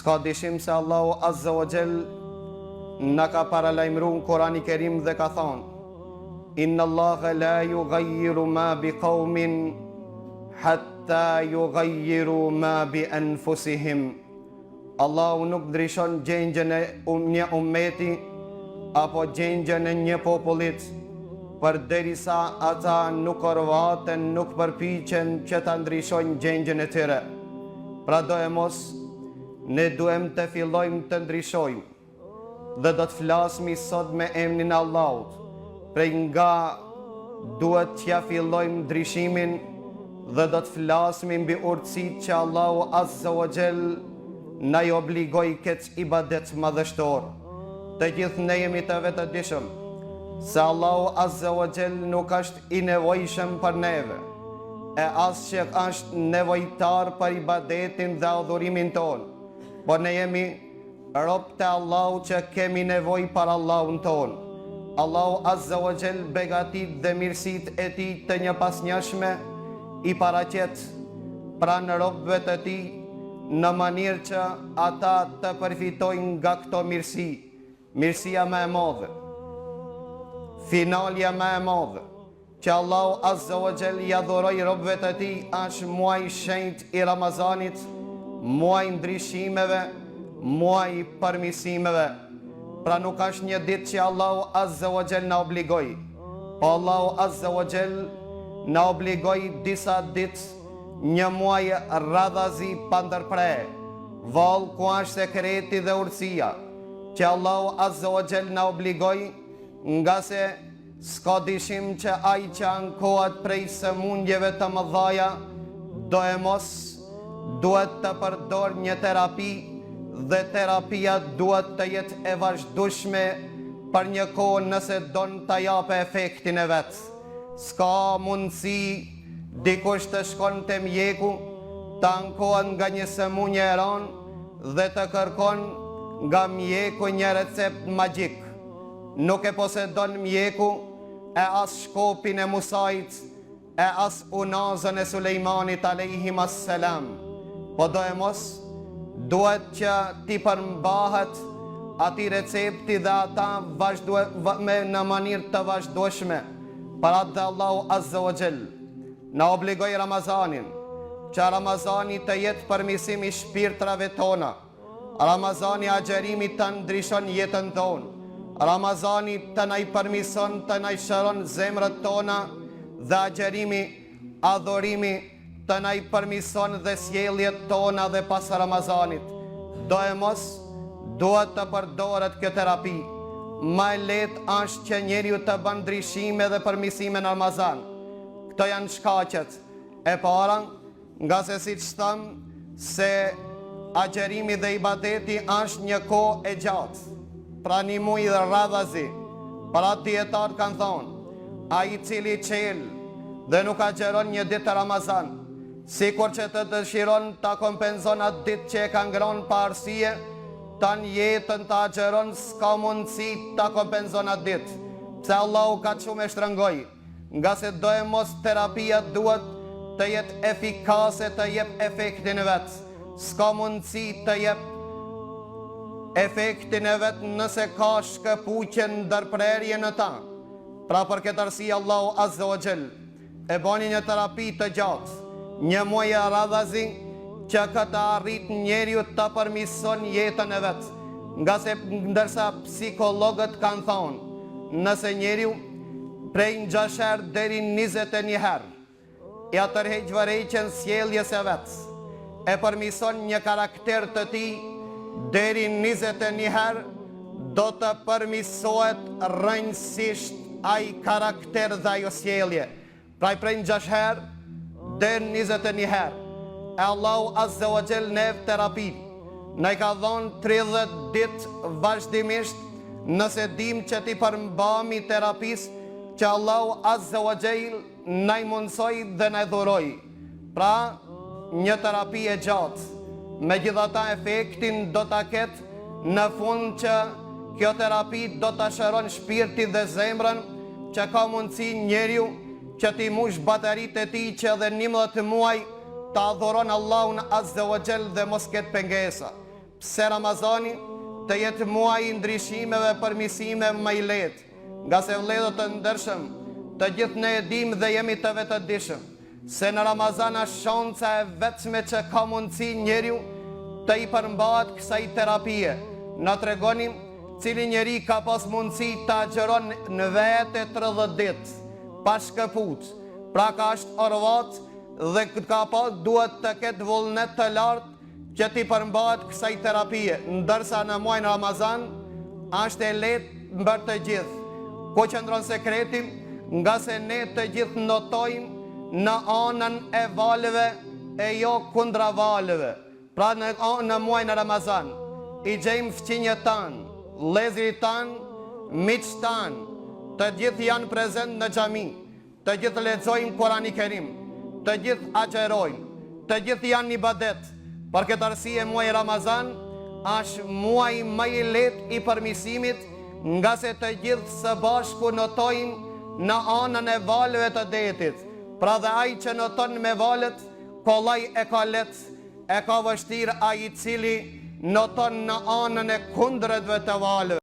S'ka dyshim se Allahu Azza wa Jall na ka paralajmëruar në Kur'anin e Kerim dhe ka thonë: Inna Allaha la yughayyiru ma bi qaumin hatta yughayyiru ma bi anfusihim. Allahu nuk ndryshon gjendjen e një ummeti apo gjendjen e një popullit përderisa ata nuk orvaten, nuk përpiqen që ta ndryshojnë gjendjen e tyre. Pra do e mos, ne duhem të fillojmë të ndryshojmë dhe do të flasmi sot me emrin e Allahut. Prej nga duhet që ja fillojmë ndryshimin dhe do të flasmi mbi urtësitë që Allahu Azza wa Jall na i obligoi këtë ibadet madhështor. Të gjithë ne jemi të vetëdijshëm se Allahu Azza wa Jall nuk është i nevojshëm për neve, e as që është nevojtar për ibadetin dhe adhurimin ton, por ne jemi robë të Allahu që kemi nevojë për Allahun ton. Allahu Azza wa Jall begatit dhe mirësitë e tij të njëpasnjëshme i paraqet pranë robëve të tij në mënyrë që ata të përfitojnë nga këto mirësi. Mirësia më e madhe, finalja më e madhe që Allahu Azza wa Jall i adhuroi robëve të tij është muaji i shenjtë i Ramazanit, muaji ndryshimeve, muaji i përmirësimeve. Pra nuk është një ditë që Allahu Azza wa Jall na obligoi, po Allahu Azza wa Jall na obligoi disa ditë, një muaj radhazi pa ndërprer. Vallë ku është sekreti dhe urtësia që Allahu Azza wa Jall na obligoi, nga se s'ka dyshim që ai që ankohet prej sëmundjeve të mëdhaja do e mos duhet të përdor një terapi, dhe terapia duhet të jetë e vazhdueshme për një kohë nëse don të japë efektin e vet. S'ka mundësi dikush të shkon te mjeku, të ankohet nga një sëmundje e rënë dhe të kërkon nga mjeku një recept magjik. Nuk e posedon mjeku e as shkopin e Musait, e as unazën e Sulejmanit alayhim assalam. Po do e mos duhet që ti përmbahet ati recepti dhe ata në mënyrë të vazhdueshme. Para dhe Allahu Azza wa Jall na obligoi Ramazanin, që Ramazani të jetë përmirësim i shpirtrave tona. Ramazani agjerimi të ndryshon jetën tonë. Ramazani të na i përmirëson, të na i shëron zemrët tona, dhe agjerimi, adhurimi të na i përmirëson dhe sjelljet tona dhe pas Ramazanit. Do e mos duhet të përdoret kjo terapi. Më e lehtë është që njeriu të bën ndryshime dhe përmirësime në Ramazan. Këto janë shkaqet. E para, nga se siç tham, se agjerimi dhe ibadeti është një kohë e gjatë. Pra një muaj dhe radhazi. Para dietarët kanë thonë, ai i cili qel dhe nuk agjeron një ditë të Ramazan, sikur që të dëshiron ta kompenzon atë ditë që e ka ngrënë pa arsye, tan jetën ta agjeron, s'ka mundësi ta kompenzon atë ditë. Pse Allahu ka shumë e shtrëngoj, nga se do e mos terapia duhet të jetë efikase, të jep efektin e vet. S'ka mundësi të jep efektin e vet nëse ka shkëpuqje ndërprerje në ta. Pra për këtë arsye Allahu Azza wa Jall e bani një terapi të gjatë, një muaj radhazi që këtë arrit njeriu të përmirëson jetën e vet. Nga se ndërsa psikologët kanë thonë, nëse njeriu prej 6 herë deri 21 herë ja tërheq vërejqen sjelljes e vet, e përmirëson një karakter të tij deri 21 herë, do të përmirësohet rrënjësisht ai karakter dhe ajo sjellje. Pra prej 6 herë deri 21 herë. E Allahu Azza wa Jall neve terapi na i ka dhënë 30 ditë vazhdimisht, nëse dim që ti përmbami terapisë që Allahu Azza wa Jall na i mundsoi dhe na i dhuroi. Pra një terapi e gjatë. Megjithatë efektin do ta ketë në fund që kjo terapi do ta shëron shpirtin dhe zemrën, që ka mundësi njeriu që ti mush bateritë e tij që edhe 11 muaj ta adhuron Allahun Azza wa Jall dhe mos ketë pengesa. pse Ramazani të jetë muaj i ndryshimeve, përmirësime më i lehtë, nga se vëllezër të ndershëm, të gjithë ne e dimë dhe jemi të vetëdijshëm se në Ramazan është shanca e vetme që ka mundësi njeriu të i përmbahet kësaj terapie. Na tregonim cili njeri ka pas mundësi të agjeron në vete 30 ditë, pa shkëput, pra ka është orvat dhe ka pas duhet të ketë vullnet të lartë që ti përmbahet kësaj terapie, ndërsa në muajin Ramazan është e lehtë mbër të gjithë. Ku qëndron sekreti? Nga se ne të gjithë notojmë në anën e valëve e jo kundra valëve. Pra në muajin Ramazan i gjejmë fëqinjët tanë, vëllezërit tanë, miqtë tanë, të gjithë janë prezent në xhami, të gjithë lexojmë Kur'anin Kerim, të gjithë agjerojnë, të gjithë janë në ibadet. Për këtë arsye muaji Ramazan është muaji më i lehtë i përmirësimit, nga se të gjithë së bashku notojnë në anën e valëve të detit. Pra dhe ai që noton me valët, kollaj e ka lehtë, e ka vështirë ai i cili noton në anën e kundërtve të valëve.